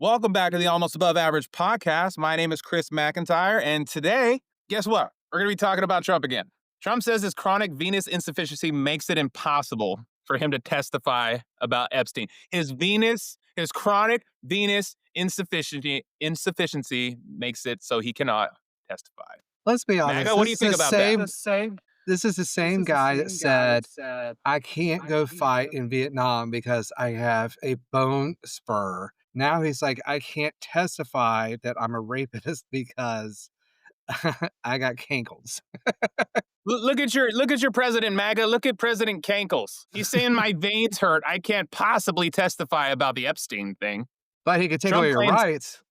Welcome back to the Almost Above Average podcast. My name is Chris McIntyre, and today, guess what? We're going to be talking about Trump again. Trump says his chronic venous insufficiency makes it impossible for him to testify about Epstein. His chronic venous insufficiency makes it so he cannot testify. Let's be honest. MAGA, what do you think about that? This is the same guy that said, I can't go fight in Vietnam because I have a bone spur. Now he's like, I can't testify that I'm a rapist because I got cankles. Look at your president, MAGA. Look at President Cankles. He's saying my veins hurt. I can't possibly testify about the Epstein thing. But he could take away your rights.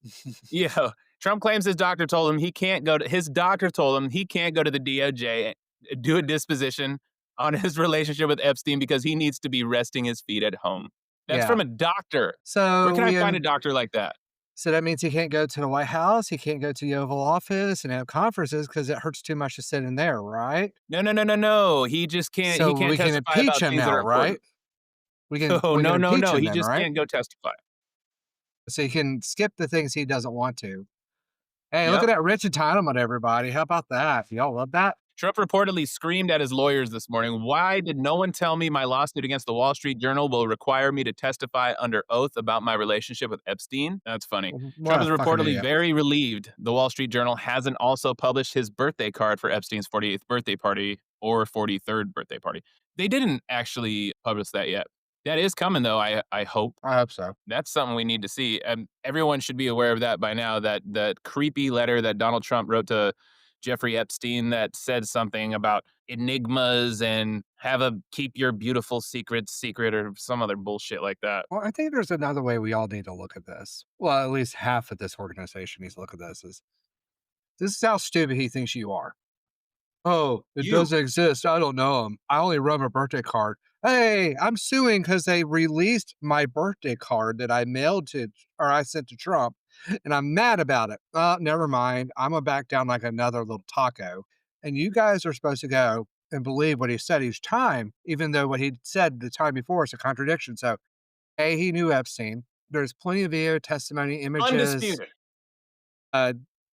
Yeah. Trump claims his doctor told him he can't go to the DOJ, do a disposition on his relationship with Epstein because he needs to be resting his feet at home. That's from a doctor. So where can I find a doctor like that? So that means he can't go to the White House. He can't go to the Oval Office and have conferences because it hurts too much to sit in there, right? No. He just can't. So he can't we can testify impeach about him things that now, are right? No. He just right? can't go testify. So he can skip the things he doesn't want to. Hey, look at that rich entitlement, everybody. How about that? Y'all love that? Trump reportedly screamed at his lawyers this morning, "Why did no one tell me my lawsuit against the Wall Street Journal will require me to testify under oath about my relationship with Epstein?" That's funny. Trump is reportedly very relieved the Wall Street Journal hasn't also published his birthday card for Epstein's 48th birthday party or 43rd birthday party. They didn't actually publish that yet. That is coming, though, I hope. I hope so. That's something we need to see. Everyone should be aware of that by now, that creepy letter that Donald Trump wrote to Jeffrey Epstein that said something about enigmas and keep your beautiful secrets secret or some other bullshit like that. Well, I think there's another way we all need to look at this. Well, at least half of this organization needs to look at this is how stupid he thinks you are. Oh, it doesn't exist. I don't know him. I only wrote my birthday card. Hey, I'm suing because they released my birthday card that I sent to Trump, and I'm mad about it. Never mind. I'm going to back down like another little taco. And you guys are supposed to go and believe what he said each time, even though what he said the time before is a contradiction. So, A, he knew Epstein. There's plenty of video testimony, images. Undisputed.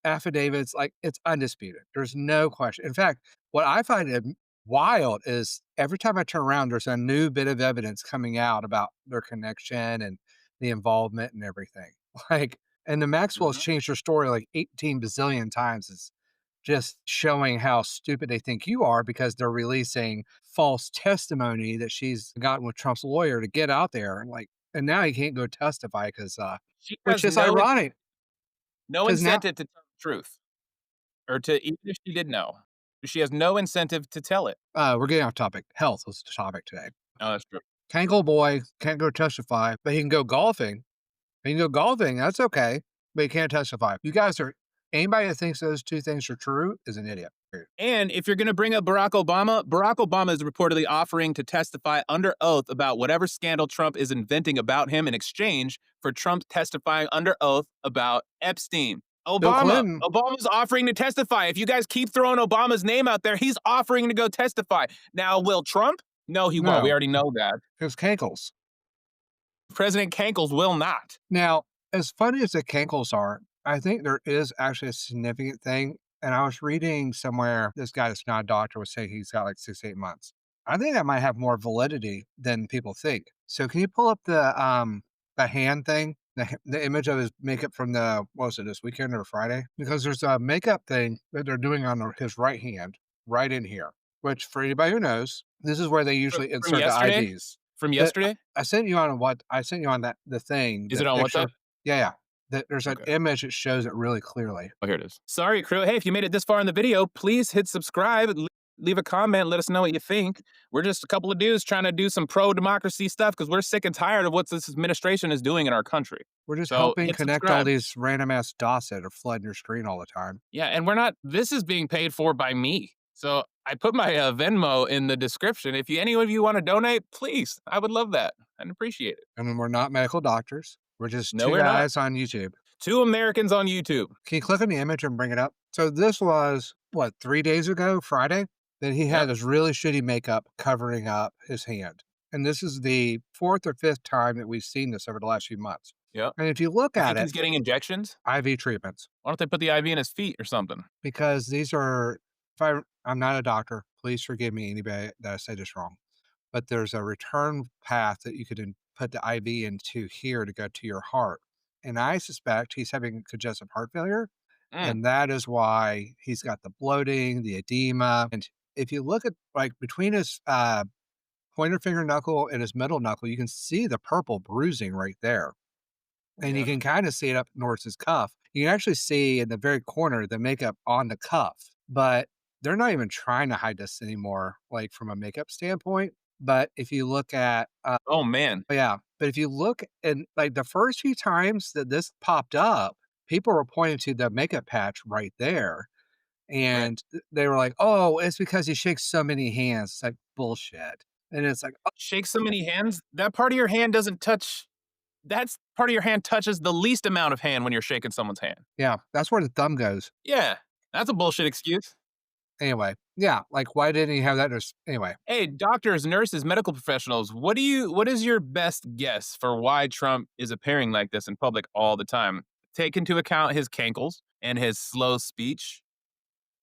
Affidavits, like it's undisputed. There's no question. In fact, what I find wild is every time I turn around, there's a new bit of evidence coming out about their connection and the involvement and everything. And the Maxwell's changed their story like 18 bazillion times. It's just showing how stupid they think you are because they're releasing false testimony that she's gotten with Trump's lawyer to get out there. And now he can't go testify because, which is ironic. No incentive to tell the truth, even if she did know, she has no incentive to tell it. We're getting off topic. Health was the topic today. Oh, that's true. Cankle boy can't go testify, but he can go golfing. That's okay, but he can't testify. Anybody that thinks those two things are true is an idiot. And if you're going to bring up Barack Obama is reportedly offering to testify under oath about whatever scandal Trump is inventing about him in exchange for Trump testifying under oath about Epstein. Obama's offering to testify. If you guys keep throwing Obama's name out there, he's offering to go testify. Now, will Trump? No, he won't. We already know that. It's Cankles. President Cankles will not. Now, as funny as the Cankles are, I think there is actually a significant thing. And I was reading somewhere, this guy that's not a doctor was saying he's got like 6 to 8 months. I think that might have more validity than people think. So can you pull up the hand thing, the image of his makeup from this weekend or Friday? Because there's a makeup thing that they're doing on his right hand, right in here, which for anybody who knows, this is where they usually insert the IDs. From yesterday? I sent you on the thing. Is it on WhatsApp? Yeah. There's an image that shows it really clearly. Oh, here it is. Sorry, crew. Hey, if you made it this far in the video, please hit subscribe. Leave a comment. Let us know what you think. We're just a couple of dudes trying to do some pro-democracy stuff because we're sick and tired of what this administration is doing in our country. We're just helping connect all these random-ass dots that are flooding your screen all the time. Yeah, and this is being paid for by me. So I put my Venmo in the description. If any of you want to donate, please. I would love that. I'd appreciate it. And we're not medical doctors. We're just two guys on YouTube. 2 Americans on YouTube. Can you click on the image and bring it up? So this was, 3 days ago, Friday? That he had this really shitty makeup covering up his hand. And this is the 4th or 5th time that we've seen this over the last few months. Yep. And if you look You at think it, he's getting injections? IV treatments, Why don't they put the IV in his feet or something? because these are, if I'm not a doctor, please forgive me, anybody that I say this wrong, but there's a return path that you could put the IV into here to go to your heart. And I suspect he's having congestive heart failure. Mm, And that is why he's got the bloating, the edema. And if you look at like between his pointer finger knuckle and his middle knuckle, you can see the purple bruising right there. And you yeah. can kind of see it up north his cuff. You can actually see in the very corner the makeup on the cuff, but they're not even trying to hide this anymore, like from a makeup standpoint. But if you look at, Oh, man. yeah, but if you look and like the first few times that this popped up, people were pointing to the makeup patch right there. Right. And they were like, oh, it's because he shakes so many hands. It's like bullshit. And it's like, oh, Shake so many hands, that part of your hand doesn't touch that's part of your hand touches the least amount of hand when you're shaking someone's hand. yeah, that's where the thumb goes. Yeah, that's a bullshit excuse. Anyway, yeah, like, why didn't he have that just anyway? Hey, doctors, nurses, medical professionals, what is your best guess for why Trump is appearing like this in public all the time? Take into account his cankles and his slow speech.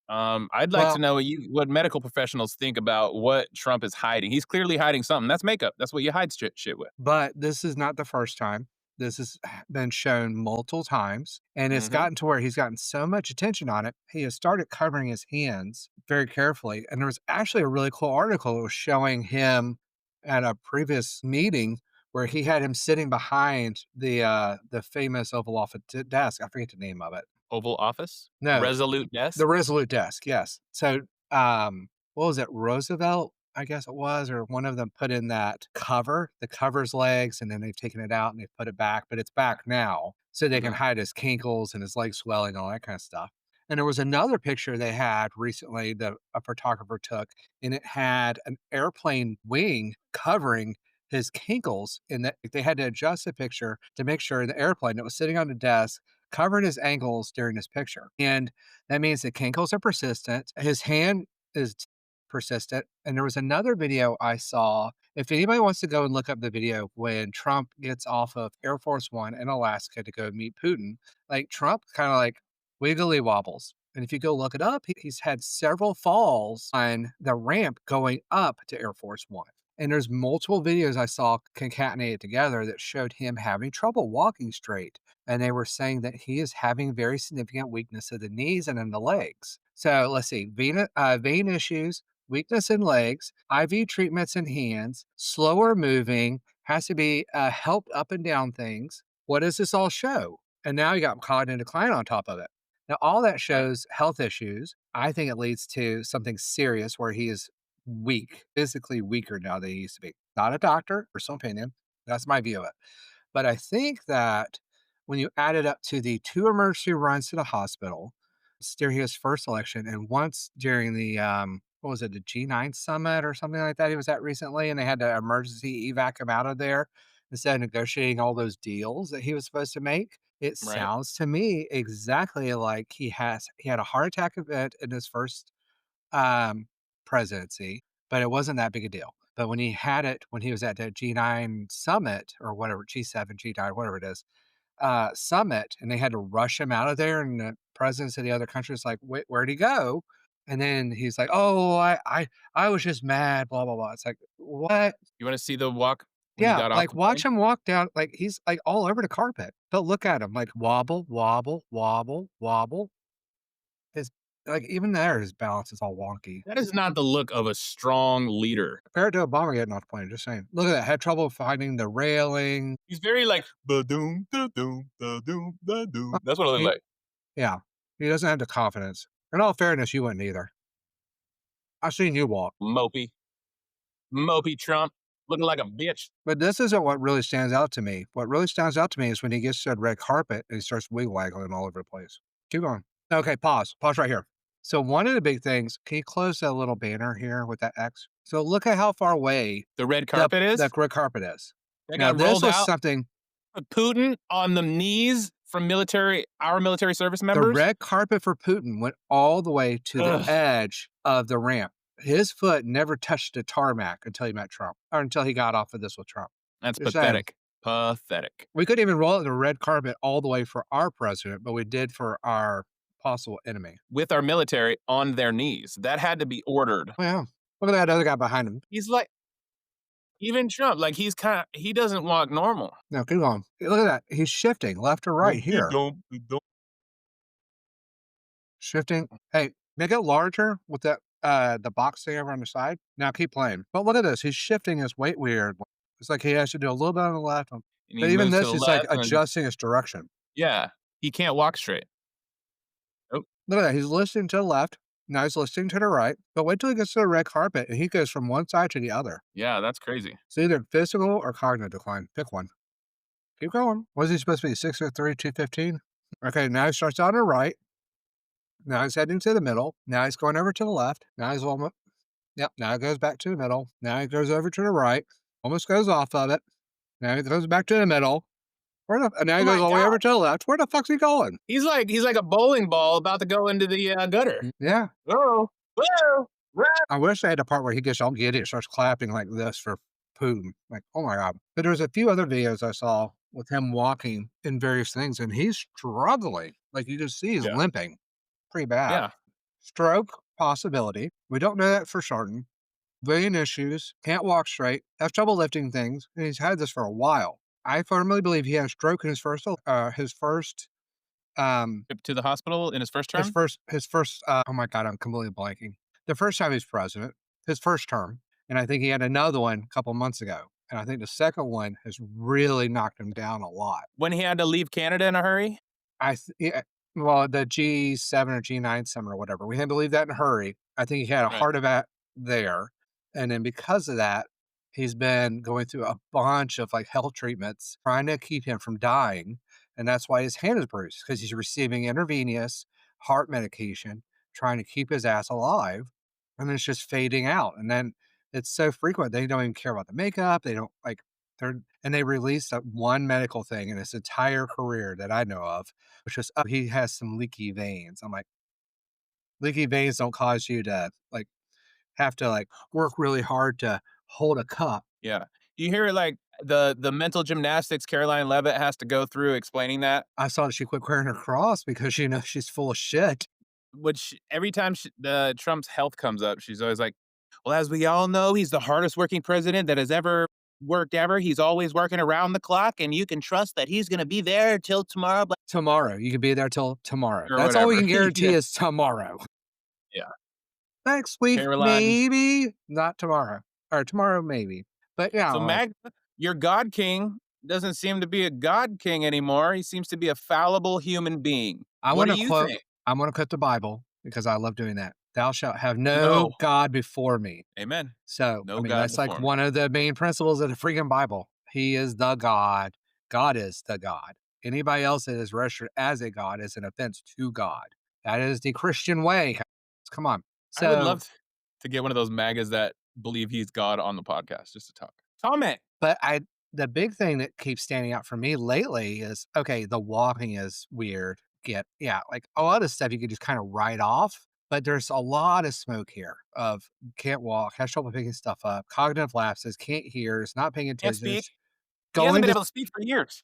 I'd like to Well, know what medical professionals think about what Trump is hiding. He's clearly hiding something. That's makeup. That's what you hide shit with. but this is not the first time. This has been shown multiple times, and it's Mhm. gotten to where he's gotten so much attention on it, he has started covering his hands very carefully, and there was actually a really cool article that was showing him at a previous meeting where he had him sitting behind the famous Oval Office desk. I forget the name of it. Oval Office? No, Resolute desk? the Resolute desk, yes. So, what was it? Roosevelt, I guess it was, or one of them put in that cover, the cover's legs, and then they've taken it out and they've put it back, but it's back now so they can Mhm. hide his kinkles and his leg swelling, all that kind of stuff. And there was another picture they had recently that a photographer took, and it had an airplane wing covering his kinkles, and that they had to adjust the picture to make sure the airplane that was sitting on the desk covered his ankles during this picture. And that means the kinkles are persistent. His hand is persistent. And there was another video I saw. If anybody wants to go and look up the video when Trump gets off of Air Force One in Alaska to go meet Putin, like Trump kind of like wiggly wobbles. And if you go look it up, he's had several falls on the ramp going up to Air Force One. And there's multiple videos I saw concatenated together that showed him having trouble walking straight, and they were saying that he is having very significant weakness of the knees and in the legs. So let's see, vein issues, weakness in legs, IV treatments in hands, slower moving, has to be helped up and down things. What does this all show? And now you got cognitive decline on top of it. Now, all that Right. shows health issues. I think it leads to something serious where he is weak, physically weaker now than he used to be. Not a doctor, personal opinion. That's my view of it. But I think that when you add it up to the 2 emergency runs to the hospital during his first election and once during the, what was it, the G9 summit or something like that he was at recently, and they had to emergency evac him out of there instead of negotiating all those deals that he was supposed to make. It Right. sounds to me exactly like he had a heart attack event in his first um, presidency, but it wasn't that big a deal. But when he had it, when he was at that G9 summit or whatever, G7, G9, whatever it is, summit, and they had to rush him out of there, and the presidents of the other countries like, "Wait, where'd he go?" And then he's like, "Oh, I was just mad, blah blah blah." It's like, what? You wanna see the walk when he Yeah, got off like the watch plane? him walk down, like he's like all over the carpet. But look at him, like wobble, wobble, wobble, wobble. His like even there, his balance is all wonky. That is not the look of a strong leader. Compare it to Obama getting off the plane, just saying. Look at that, had trouble finding the railing. He's very like, "Ba-doom, da-doom, da-doom, Uh, da-doom." That's what I look he like. yeah, he doesn't have the confidence. In all fairness, you wouldn't either. I've seen you walk. Mopey. Mopey Trump, looking like a bitch. But this isn't what really stands out to me. What really stands out to me is when he gets to the red carpet and he starts wig waggling all over the place. Keep going. Okay, pause. Pause right here. So one of the big things, can you close that little banner here with that X? So look at how far away The red the carpet is? red carpet is. That Now got this rolled was out something. with Putin on the knees from our military service The members? red carpet for Putin went all the way to the Ugh, edge of the ramp. His foot never touched the tarmac until he met Trump, or until he got off of this with Trump. that's Just saying. pathetic. Pathetic. We couldn't even roll out the red carpet all the way for our president, but we did for our possible enemy. With our military on their knees. That had to be ordered. Oh, yeah. Look at that other guy behind him. He's like, even Trump, like he doesn't walk normal. No, keep going. Look at that. He's shifting left to right here. Shifting. Hey, make it larger with that the box thing over on the side. Now keep playing. But look at this. He's shifting his weight weird. It's like he has to do a little bit on the left. And But he even moves to this the is like left and adjusting his direction. yeah, he can't walk straight. Oh, Look at that. He's listening to the left. Now he's listening to the right. But wait till he gets to the red carpet and he goes from one side to the other. yeah, that's crazy. It's either physical or cognitive decline. Pick one. Keep going. What is he supposed to be? 6'3", 215? Okay, now he starts on the right. Now he's heading to the middle. Now he's going over to the left. Now he's almost, yep, now he goes back to the middle. Now he goes over to the right. Almost goes off of it. Now he goes back to the middle. And now he Oh goes my all the way God. over to the left. Where the fuck's he going? He's like a bowling ball about to go into the gutter. Yeah. Oh, whoa, I wish they had a part where he gets all giddy and starts clapping like this for Putin. Like, oh my God. But there's a few other videos I saw with him walking in various things, and he's struggling. Like you just see he's yeah, limping pretty bad. yeah. Stroke possibility. We don't know that for certain. Brain issues, can't walk straight, has trouble lifting things, and he's had this for a while. I firmly believe he had a stroke in his first Trip to the hospital in his first term. oh my God, I'm completely blanking. The first time he was president, his first term, and I think he had another one a couple months ago. And I think the second one has really knocked him down a lot. When he had to leave Canada in a hurry. Yeah, well, the G7 or G9 summit or whatever, we had to leave that in a hurry. I think he had a Right. heart event there. And then because of that, he's been going through a bunch of like health treatments, trying to keep him from dying. And that's why his hand is bruised, because he's receiving intravenous heart medication, trying to keep his ass alive. And it's just fading out. And then it's so frequent, they don't even care about the makeup. They don't like, and they released that one medical thing in his entire career that I know of, which was, oh, he has some leaky veins. I'm like, leaky veins don't cause you to like have to like work really hard to hold a cup. Yeah. You hear like the mental gymnastics Caroline Levitt has to go through explaining that. I saw that she quit wearing her cross because she's full of shit. Which every time the Trump's health comes up, she's always like, well, as we all know, he's the hardest working president that has ever worked ever. He's always working around the clock, and you can trust that he's going to be there till tomorrow. Tomorrow. You can be there till tomorrow. Or That's all we whatever. can guarantee Yeah. is tomorrow. Yeah. Next week, Caroline. maybe. Not tomorrow. Or tomorrow, maybe. But yeah. So Magda, your God King doesn't seem to be a God King anymore. He seems to be a fallible human being. What do you think? I'm going to quote the Bible because I love doing that. Thou shalt have no God before me. Amen. So, No I mean, God that's like before me. one of the main principles of the freaking Bible. He is the God. God is the God. Anybody else that is registered as a God is an offense to God. That is the Christian way. Come on. I would love to get one of those MAGAs that believe he's God on the podcast just to talk. Comment. But the big thing that keeps standing out for me lately is, okay, the walking is weird. Like a lot of stuff you could just kind of write off, but there's a lot of smoke here of can't walk, has trouble picking stuff up, cognitive lapses, can't hear, is not paying Can't attention. speak. He hasn't been able to speak for years.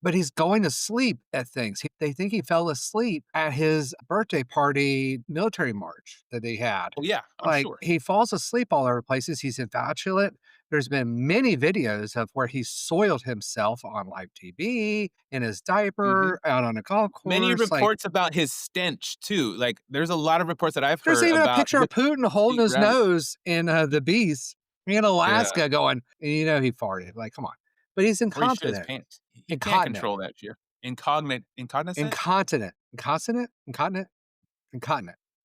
But he's going to sleep at things. They think he fell asleep at his birthday party military march that they had. Oh, yeah, I'm sure. He falls asleep all over places. He's infatuated. There's been many videos of where he's soiled himself on live TV, in his diaper, out on a golf course. Many reports about his stench, too. Like, there's a lot of reports that I've heard about. There's even a picture of Putin holding his nose in the Beast in Alaska going, he farted. Like, come on. But he's incontinent. He can't control that shit. Incontinent.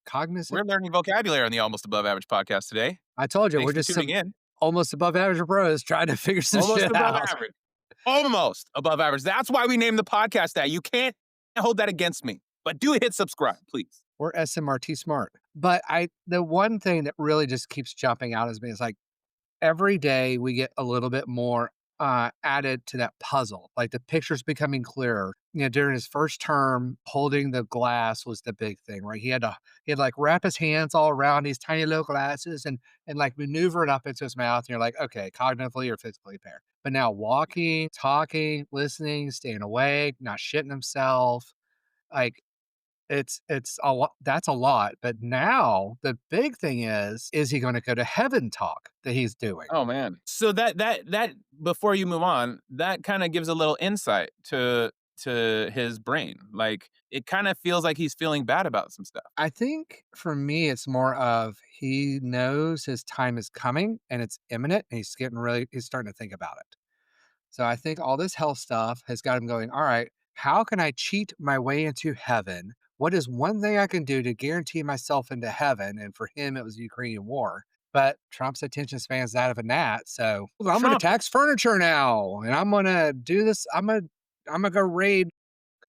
Cognizant. We're learning vocabulary on the Almost Above Average podcast today. I told you, Thanks we're just tuning in. Almost above average bros trying to figure some shit out. Almost above average. That's why we named the podcast that. You can't hold that against me. But do hit subscribe, please. We're SMRT smart. But the one thing that really just keeps jumping out at me is like every day we get a little bit more added to that puzzle. Like the picture's becoming clearer. You know, during his first term, holding the glass was the big thing, right? He had like wrap his hands all around these tiny little glasses and like maneuver it up into his mouth. And you're like, okay, cognitively or physically impaired. But now walking, talking, listening, staying awake, not shitting himself, like it's a lot. That's a lot. But now the big thing is he going to go to heaven talk that he's doing? Oh man. So that before you move on, that kind of gives a little insight to his brain. Like it kind of feels like he's feeling bad about some stuff. I think for me, it's more of he knows his time is coming and it's imminent, and he's starting to think about it. So I think all this health stuff has got him going, all right, how can I cheat my way into heaven? What is one thing I can do to guarantee myself into heaven? And for him, it was the Ukrainian war. But Trump's attention span's that of a gnat. So "Well, I'm going to Trump. tax furniture now, and I'm going to do this. I'm gonna go raid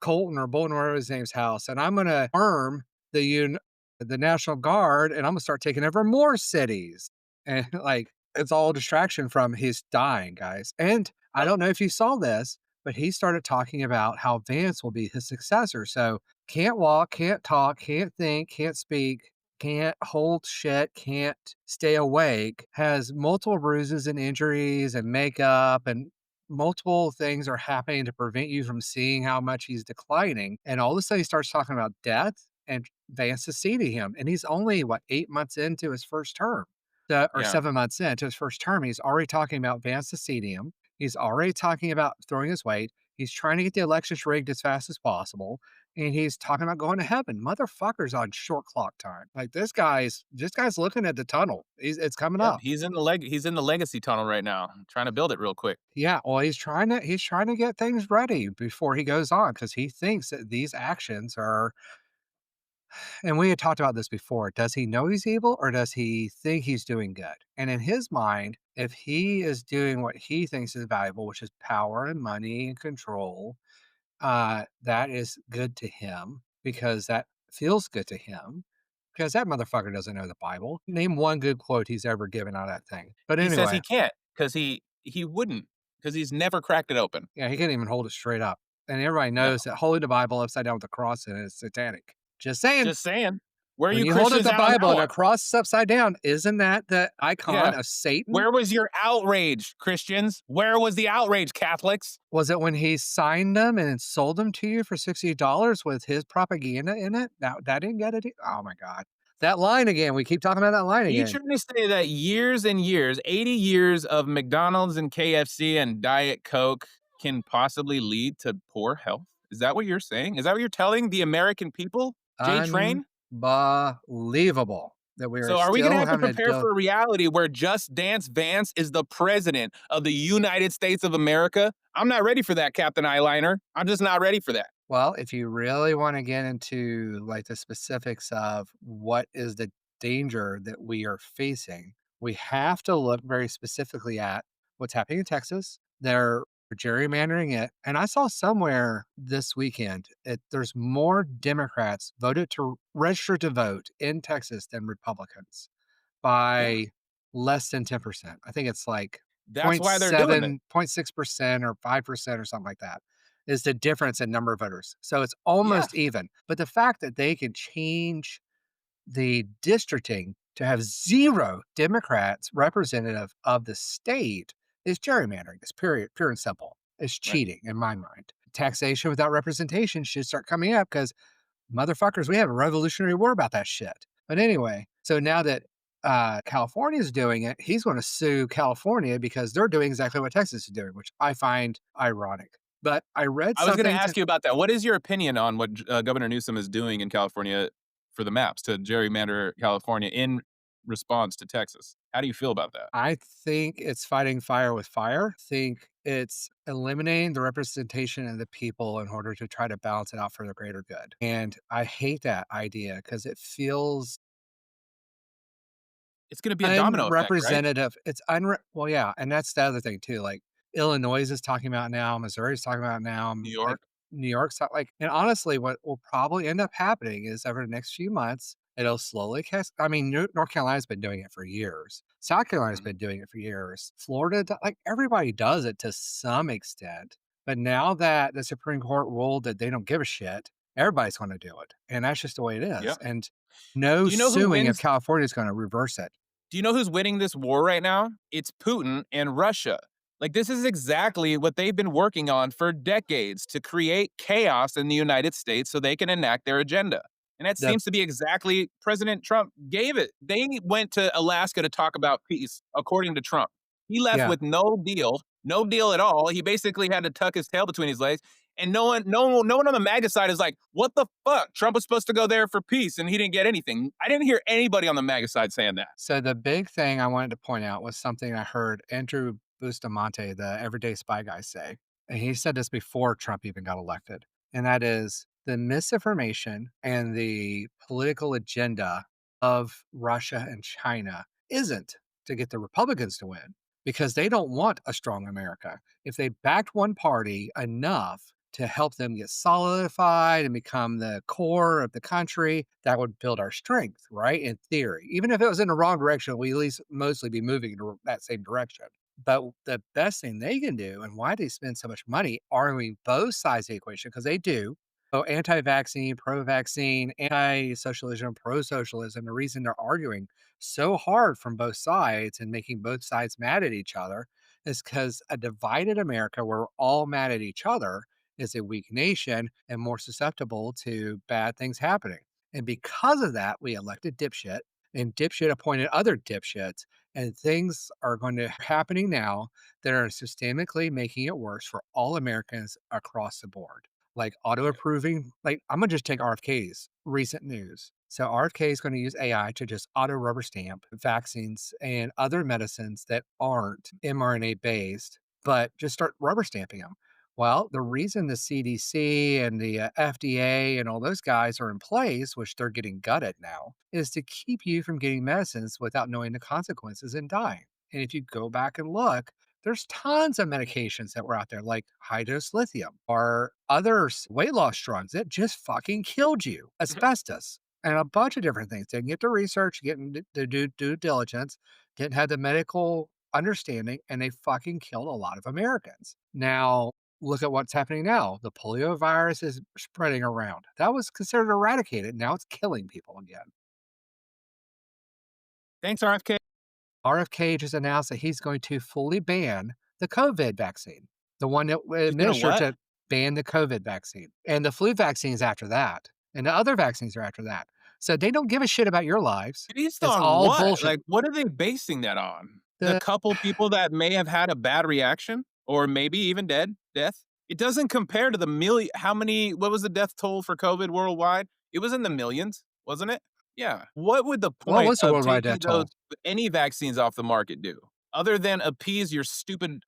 Colton or Bolton, whatever his name's house, and I'm gonna arm the National Guard, and I'm gonna start taking over more cities. And like it's all distraction from his dying, guys. And I don't know if you saw this, but he started talking about how Vance will be his successor. So can't walk, can't talk, can't think, can't speak, can't hold shit, can't stay awake, has multiple bruises and injuries and makeup and multiple things are happening to prevent you from seeing how much he's declining. And all of a sudden, he starts talking about death and Vance is seating him. And he's only, what, 8 months into his first term, or Yeah. 7 months into his first term. He's already talking about Vance seating him. He's already talking about throwing his weight. He's trying to get the elections rigged as fast as possible. And he's talking about going to heaven. Motherfucker's on short clock time. Like this guy's looking at the tunnel. It's coming Yep. up. He's in the legacy tunnel right now, trying to build it real quick. Yeah, well, he's trying to get things ready before he goes on because he thinks that these actions are, and we had talked about this before. Does he know he's evil or does he think he's doing good? And in his mind, if he is doing what he thinks is valuable, which is power and money and control, that is good to him because that feels good to him because that motherfucker doesn't know the Bible. Name one good quote he's ever given out of that thing. But He says anyway, he can't because he wouldn't because he's never cracked it open. yeah, he can't even hold it straight up. And everybody No. knows that holding the Bible upside down with a cross in it is satanic. Just saying. Just saying. Where are When you you hold up Christians the out Bible and now? a cross is upside down, isn't that the icon Yeah. of Satan? Where was your outrage, Christians? Where was the outrage, Catholics? Was it when he signed them and sold them to you for $60 with his propaganda in it? That didn't get it. Oh my God. That line again. We keep talking about that line Are you again. trying to say that years and years, 80 years of McDonald's and KFC and Diet Coke can possibly lead to poor health? Is that what you're saying? Is that what you're telling the American people, JTrain? Unbelievable that we are So are we going to still have to having to prepare deal. for a reality where Just Dance Vance is the president of the United States of America? I'm not ready for that, Captain Eyeliner. I'm just not ready for that. Well, if you really want to get into like the specifics of what is the danger that we are facing, we have to look very specifically at what's happening in Texas. They're gerrymandering it. And I saw somewhere this weekend, there's more Democrats voted to register to vote in Texas than Republicans Yeah. by less than 10%. I think it's like That's point why they're doing it. 7, 0.6% or 5% or something like that is the difference in number of voters. So it's almost Yes. even. But the fact that they can change the districting to have 0 Democrats representative of the state is gerrymandering. It's pure and simple. It's Right. cheating in my mind. Taxation without representation should start coming up because motherfuckers, we have a revolutionary war about that shit. But anyway, so now that California is doing it, he's going to sue California because they're doing exactly what Texas is doing, which I find ironic. But I read I was going to something ask you about that. What is your opinion on what Governor Newsom is doing in California for the maps to gerrymander California in response to Texas? How do you feel about that? I think it's fighting fire with fire. I think it's eliminating the representation of the people in order to try to balance it out for the greater good. And I hate that idea because it feels It's going to be a domino effect, right? unrepresentative. Well, yeah, and that's the other thing too. Like Illinois is talking about now, Missouri's talking about now, New York. New York's like, and honestly, what will probably end up happening is over the next few months, It'll slowly cast. I mean, North Carolina's been doing it for years. South Carolina's Mhm. been doing it for years. Florida, like everybody does it to some extent. But now that the Supreme Court ruled that they don't give a shit, everybody's going to do it. And that's just the way it is. Yeah. And no Do you know who suing of wins California is going to reverse it. Do you know who's winning this war right now? It's Putin and Russia. Like, this is exactly what they've been working on for decades to create chaos in the United States so they can enact their agenda. And that The seems to be exactly President Trump gave it. They went to Alaska to talk about peace, according to Trump. He left Yeah, with no deal at all. He basically had to tuck his tail between his legs. And no one on the MAGA side is like, what the fuck? Trump was supposed to go there for peace and he didn't get anything. I didn't hear anybody on the MAGA side saying that. So the big thing I wanted to point out was something I heard Andrew Bustamante, the Everyday Spy guy, say. And he said this before Trump even got elected. And that is the misinformation and the political agenda of Russia and China isn't to get the Republicans to win because they don't want a strong America. If they backed one party enough to help them get solidified and become the core of the country, that would build our strength, right? In theory, even if it was in the wrong direction, we at least mostly be moving in that same direction. But the best thing they can do and why they spend so much money arguing both sides of the equation, because they do. So anti vaccine, anti socialism, pro socialism, the reason they're arguing so hard from both sides and making both sides mad at each other is because a divided America where we're all mad at each other is a weak nation and more susceptible to bad things happening. And because of that, we elected dipshit and dipshit appointed other dipshits. And things are going to happening now that are systemically making it worse for all Americans across the board. Like auto approving, like I'm gonna just take RFK's recent news. So RFK is going to use AI to just auto rubber stamp vaccines and other medicines that aren't mRNA based, but just start rubber stamping them. Well, the reason the CDC and the FDA and all those guys are in place, which they're getting gutted now, is to keep you from getting medicines without knowing the consequences and dying. And if you go back and look, there's tons of medications that were out there, like high dose lithium or other weight loss drugs that just fucking killed you, asbestos, and a bunch of different things. Didn't get the research, getting to do due diligence, didn't have the medical understanding, and they fucking killed a lot of Americans. Now, look at what's happening now. The polio virus is spreading around. That was considered eradicated. Now it's killing people again. Thanks, RFK. RFK just announced that he's going to fully ban the COVID vaccine, the one that was He's gonna administered what? to ban the COVID vaccine. And the flu vaccine is after that. And the other vaccines are after that. So they don't give a shit about your lives. Based It's on all what? bullshit. Like, what are they basing that on? The The couple people that may have had a bad reaction or maybe even death? It doesn't compare to the million. How many, what was the death toll for COVID worldwide? It was in the millions, wasn't it? Yeah. What would the what point was the of worldwide death taking those, toll? any vaccines off the market do other than appease your stupid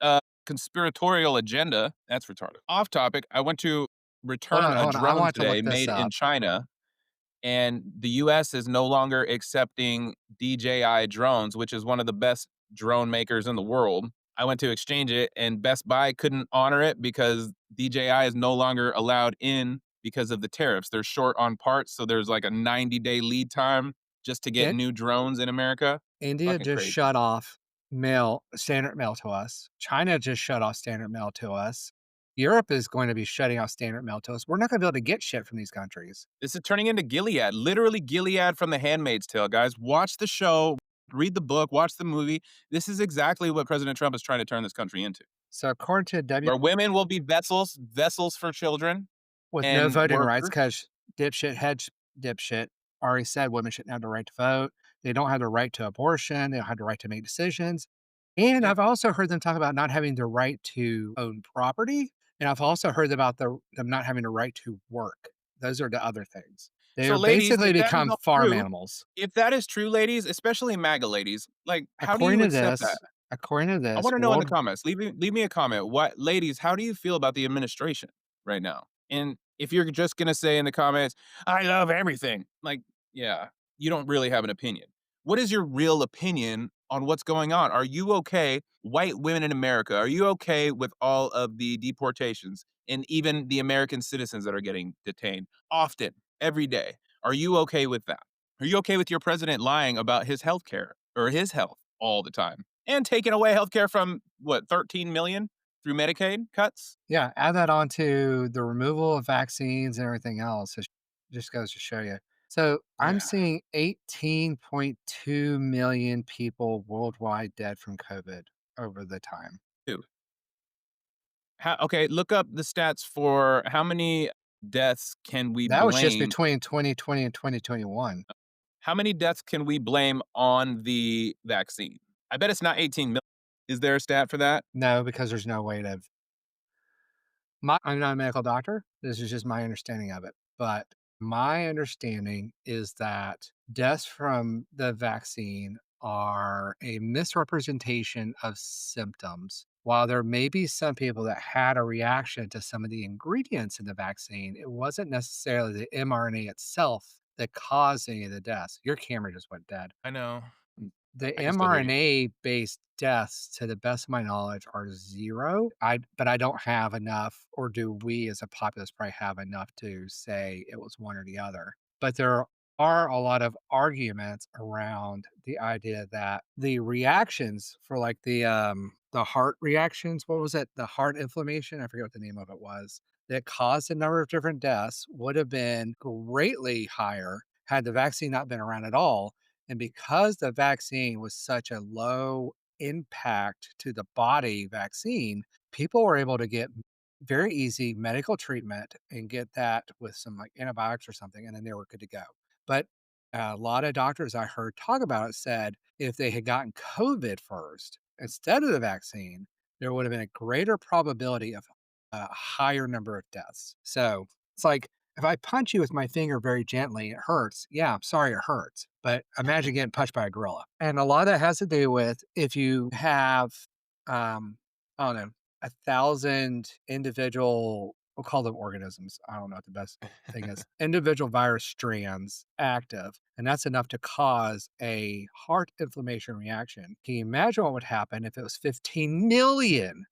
conspiratorial agenda? That's retarded. Off topic, I went to return a Hold on. I drone want to look today this made in up. China, and the US is no longer accepting DJI drones, which is one of the best drone makers in the world. I went to exchange it and Best Buy couldn't honor it because DJI is no longer allowed in because of the tariffs. They're short on parts, so there's like a 90-day lead time just to get It, new drones in America. India Fucking just crazy. shut off standard mail to us. China just shut off standard mail to us. Europe is going to be shutting off standard mail to us. We're not going to be able to get shit from these countries. This is turning into Gilead, literally Gilead from The Handmaid's Tale, guys. Watch the show, read the book, watch the movie. This is exactly what President Trump is trying to turn this country into. So according to Where women will be vessels for children with no and voting rights, workers. because dipshit already said women shouldn't have the right to vote. They don't have the right to abortion. They don't have the right to make decisions. And Yeah. I've also heard them talk about not having the right to own property. And I've also heard about them not having the right to work. Those are the other things. They So, are ladies, basically become farm animals. if that is true, ladies, especially MAGA ladies, like, how do According you to accept that? this, according to I this, want to know in the world comments. Leave me a comment. What, ladies, how do you feel about the administration right now? And if you're just gonna say in the comments, I love everything, like, yeah, you don't really have an opinion. What is your real opinion on what's going on? Are you okay, white women in America, are you okay with all of the deportations and even the American citizens that are getting detained often, every day? Are you okay with that? Are you okay with your president lying about his health care or his health all the time and taking away health care from what, 13 million through Medicaid cuts? Yeah, add that on to the removal of vaccines and everything else. It just goes to show you. So I'm Yeah. seeing 18.2 million people worldwide dead from COVID over the time. Dude, okay, look up the stats for how many deaths can we That was just blame. between 2020 and 2021. How many deaths can we blame on the vaccine? I bet it's not 18 million. Is there a stat for that? No, because there's no way to I'm not a medical doctor. This is just my understanding of it. But my understanding is that deaths from the vaccine are a misrepresentation of symptoms. While there may be some people that had a reaction to some of the ingredients in the vaccine, it wasn't necessarily the mRNA itself that caused any of the deaths. Your camera just went dead. I know. The I can still hear you. mRNA-based deaths, to the best of my knowledge, are 0. But I don't have enough, or do we as a populace probably have enough to say it was one or the other. But there are a lot of arguments around the idea that the reactions for, like, the heart reactions, what was it? The heart inflammation? I forget what the name of it was, that caused a number of different deaths would have been greatly higher had the vaccine not been around at all, and because the vaccine was such a low impact to the body vaccine, people were able to get very easy medical treatment and get that with some like antibiotics or something, and then they were good to go. But a lot of doctors I heard talk about it said if they had gotten COVID first instead of the vaccine, there would have been a greater probability of a higher number of deaths. So it's like if I punch you with my finger very gently, it hurts. Yeah, I'm sorry it hurts. But imagine getting punched by a gorilla. And a lot of that has to do with if you have, I don't know, 1,000 individual, we'll call them organisms. I don't know what the best thing is, individual virus strands active. And that's enough to cause a heart inflammation reaction. Can you imagine what would happen if it was 15 million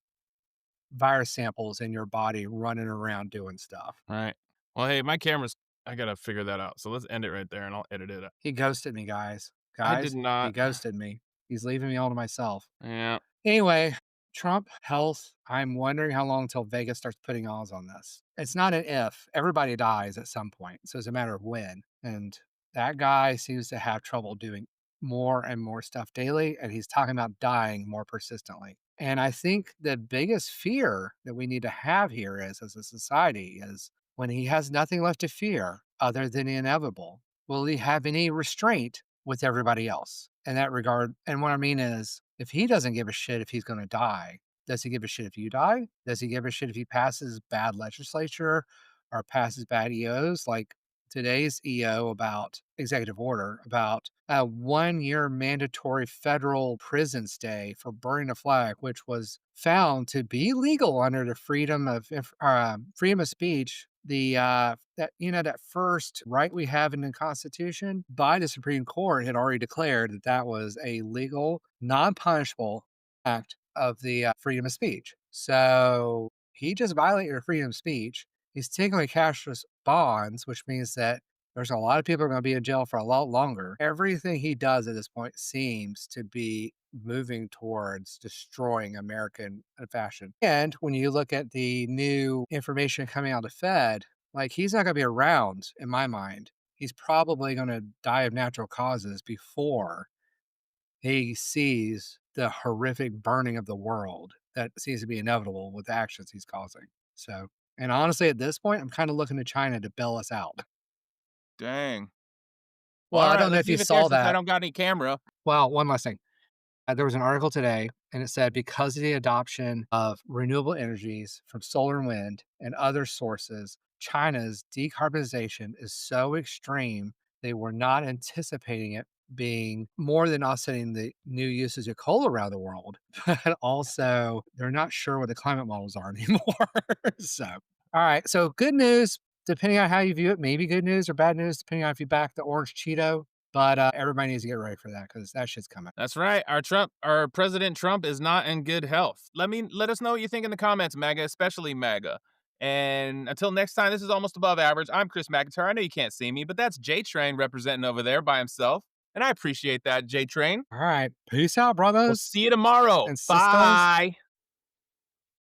virus samples in your body running around doing stuff? All right. Well, hey, my camera's I gotta figure that out. So let's end it right there and I'll edit it up. He ghosted me, guys. I did Guys, he not. ghosted me. He's leaving me all to myself. Yeah. Anyway, Trump health. I'm wondering how long until Vegas starts putting odds on this. It's not an if. Everybody dies at some point. So it's a matter of when. And that guy seems to have trouble doing more and more stuff daily. And he's talking about dying more persistently. And I think the biggest fear that we need to have here is, as a society, is when he has nothing left to fear other than the inevitable, will he have any restraint with everybody else in that regard? And what I mean is, if he doesn't give a shit if he's going to die, does he give a shit if you die? Does he give a shit if he passes bad legislature or passes bad EOs? Like today's EO about executive order about a 1 year mandatory federal prison stay for burning a flag, which was found to be legal under the freedom of speech. That first right we have in the Constitution by the Supreme Court had already declared that that was a legal, non-punishable act of the freedom of speech. So he just violated your freedom of speech. He's taking away cashless bonds, which means that there's a lot of people are going to be in jail for a lot longer. Everything he does at this point seems to be moving towards destroying American fashion. And when you look at the new information coming out of the Fed, like he's not going to be around in my mind. He's probably going to die of natural causes before he sees the horrific burning of the world that seems to be inevitable with the actions he's causing. So, and honestly, at this point, I'm kind of looking to China to bail us out. Dang. Well, Well, all I right, don't know let's if you leave it there saw since I that. don't got any camera. Well, one last thing. There was an article today, and it said because of the adoption of renewable energies from solar and wind and other sources, China's decarbonization is so extreme, they were not anticipating it being more than offsetting the new usage of coal around the world. But also, they're not sure what the climate models are anymore. So, all right. So, good news, depending on how you view it, maybe good news or bad news, depending on if you back the orange Cheeto. But everybody needs to get ready for that because that shit's coming. That's right. Our President Trump is not in good health. Let us know what you think in the comments, MAGA, especially MAGA. And until next time, this is Almost Above Average. I'm Chris McIntyre. I know you can't see me, but that's JTrain representing over there by himself. And I appreciate that, JTrain. All right. Peace out, We'll brothers see you tomorrow. and sisters. Bye.